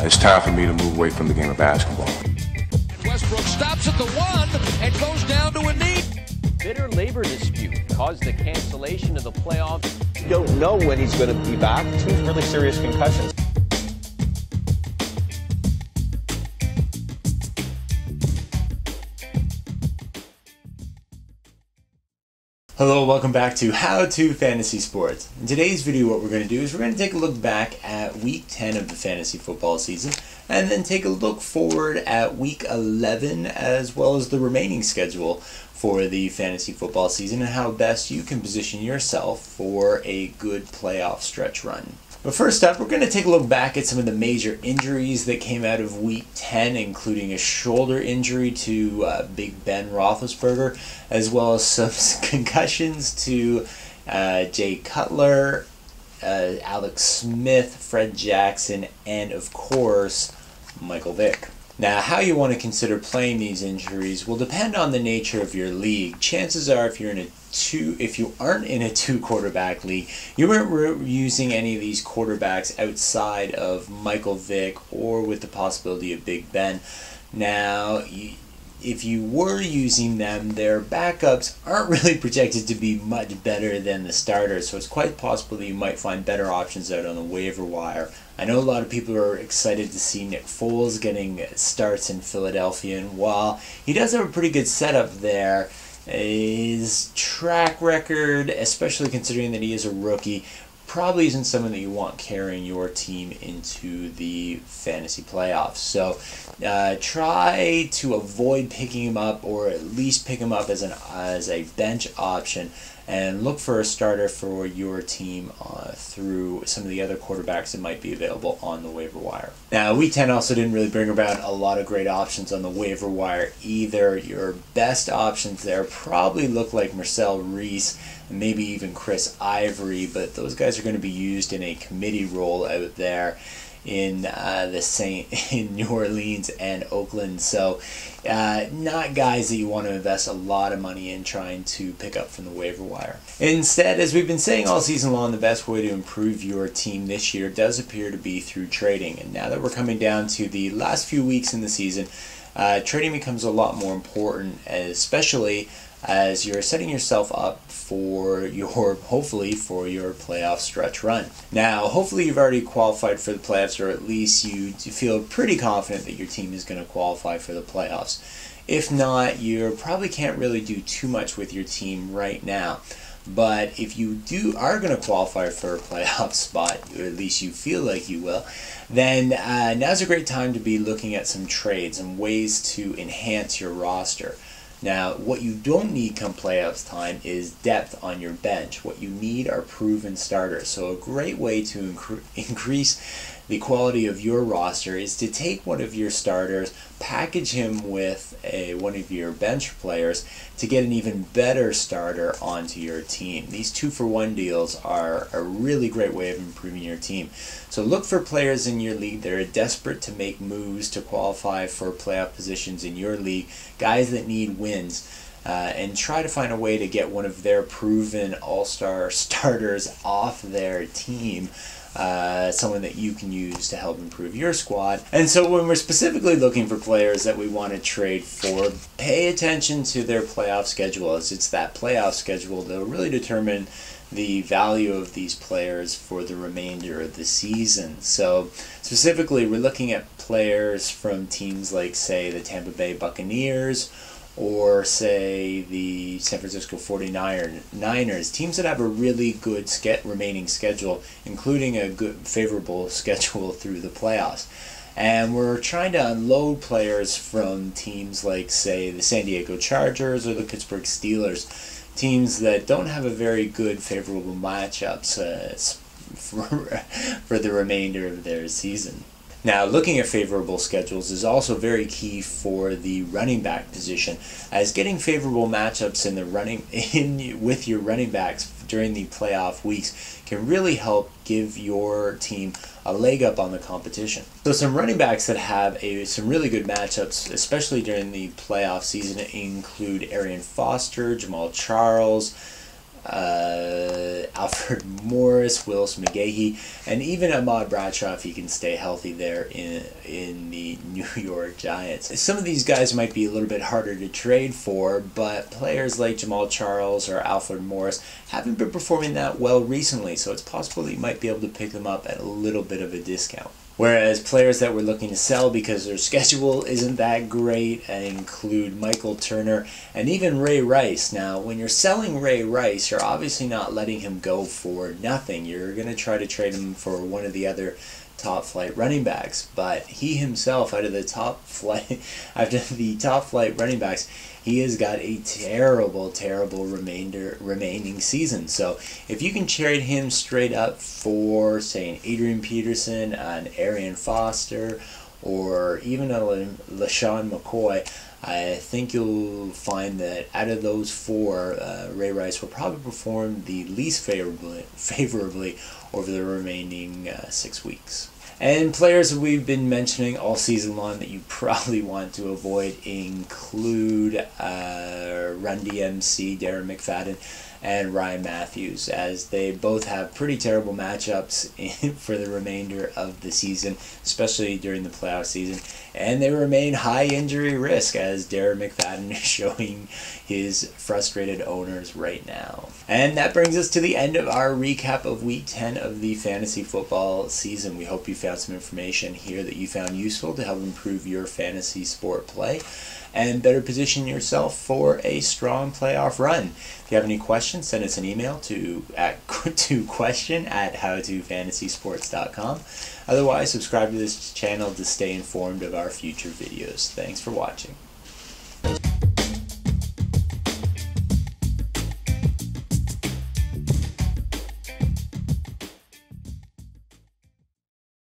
it's time for me to move away from the game of basketball. Westbrook stops at the 1 and goes down to a knee. Bitter labor dispute caused the cancellation of the playoffs. You don't know when he's going to be back. 2 really serious concussions. Hello, welcome back to How to Fantasy Sports. In today's video, what we're going to do is we're going to take a look back at Week 10 of the fantasy football season, and then take a look forward at Week 11, as well as the remaining schedule for the fantasy football season, and how best you can position yourself for a good playoff stretch run. But first up, we're going to take a look back at some of the major injuries that came out of Week 10, including a shoulder injury to Big Ben Roethlisberger, as well as some concussions to Jay Cutler, Alex Smith, Fred Jackson, and of course, Michael Vick. Now, how you want to consider playing these injuries will depend on the nature of your league. Chances are, if you aren't in a 2-quarterback league, you weren't using any of these quarterbacks outside of Michael Vick or with the possibility of Big Ben. Now, if you were using them, their backups aren't really projected to be much better than the starters, so it's quite possible that you might find better options out on the waiver wire. I know a lot of people are excited to see Nick Foles getting starts in Philadelphia, and while he does have a pretty good setup there, his track record, especially considering that he is a rookie, probably isn't someone that you want carrying your team into the fantasy playoffs. So try to avoid picking him up, or at least pick him up as a bench option, and look for a starter for your team through some of the other quarterbacks that might be available on the waiver wire. Now, Week 10 also didn't really bring about a lot of great options on the waiver wire either. Your best options there probably look like Marcel Reese, and maybe even Chris Ivory, but those guys are going to be used in a committee role out there in in New Orleans and Oakland, so not guys that you want to invest a lot of money in trying to pick up from the waiver wire. Instead, as we've been saying all season long, the best way to improve your team this year does appear to be through trading. And now that we're coming down to the last few weeks in the season, trading becomes a lot more important, especially as you're setting yourself up for hopefully for your playoff stretch run. Now, hopefully you've already qualified for the playoffs, or at least you feel pretty confident that your team is going to qualify for the playoffs. If not, you probably can't really do too much with your team right now. But if you are going to qualify for a playoff spot, or at least you feel like you will, then now's a great time to be looking at some trades and ways to enhance your roster. Now, what you don't need come playoffs time is depth on your bench. What you need are proven starters. So a great way to increase the quality of your roster is to take one of your starters, package him with one of your bench players to get an even better starter onto your team. These 2-for-1 deals are a really great way of improving your team. So look for players in your league that are desperate to make moves to qualify for playoff positions in your league, guys that need wins, and try to find a way to get one of their proven all-star starters off their team. Someone that you can use to help improve your squad. And so when we're specifically looking for players that we want to trade for, pay attention to their playoff schedule, as it's that playoff schedule that will really determine the value of these players for the remainder of the season. So specifically, we're looking at players from teams like, say, the Tampa Bay Buccaneers, or say the San Francisco 49ers, teams that have a really good remaining schedule, including a good favorable schedule through the playoffs. And we're trying to unload players from teams like, say, the San Diego Chargers or the Pittsburgh Steelers, teams that don't have a very good favorable matchups for the remainder of their season. Now, looking at favorable schedules is also very key for the running back position, as getting favorable matchups with your running backs during the playoff weeks can really help give your team a leg up on the competition. So some running backs that have some really good matchups, especially during the playoff season, include Arian Foster, Jamal Charles, Alfred Morris, Willis McGahee, and even Ahmad Bradshaw if he can stay healthy there in the New York Giants. Some of these guys might be a little bit harder to trade for, but players like Jamal Charles or Alfred Morris haven't been performing that well recently, so it's possible that you might be able to pick them up at a little bit of a discount. Whereas players that we're looking to sell because their schedule isn't that great include Michael Turner and even Ray Rice. Now, when you're selling Ray Rice, you're obviously not letting him go for nothing. You're going to try to trade him for one of the other top flight running backs. But he himself, out of the top flight running backs, he has got a terrible remaining season. So if you can trade him straight up for, say, an Adrian Peterson, an Arian Foster, or even a LaShawn McCoy, I think you'll find that out of those four, Ray Rice will probably perform the least favorably over the remaining 6 weeks. And players that we've been mentioning all season long that you probably want to avoid include Run DMC, Darren McFadden, and Ryan Matthews, as they both have pretty terrible matchups for the remainder of the season, especially during the playoff season. And they remain high injury risk, as Darren McFadden is showing his frustrated owners right now. And that brings us to the end of our recap of Week 10 of the fantasy football season. We hope you found some information here that you found useful to help improve your fantasy sport play and better position yourself for a strong playoff run. If you have any questions, send us an email to question@howtofantasysports.com. Otherwise, subscribe to this channel to stay informed of our future videos. Thanks for watching.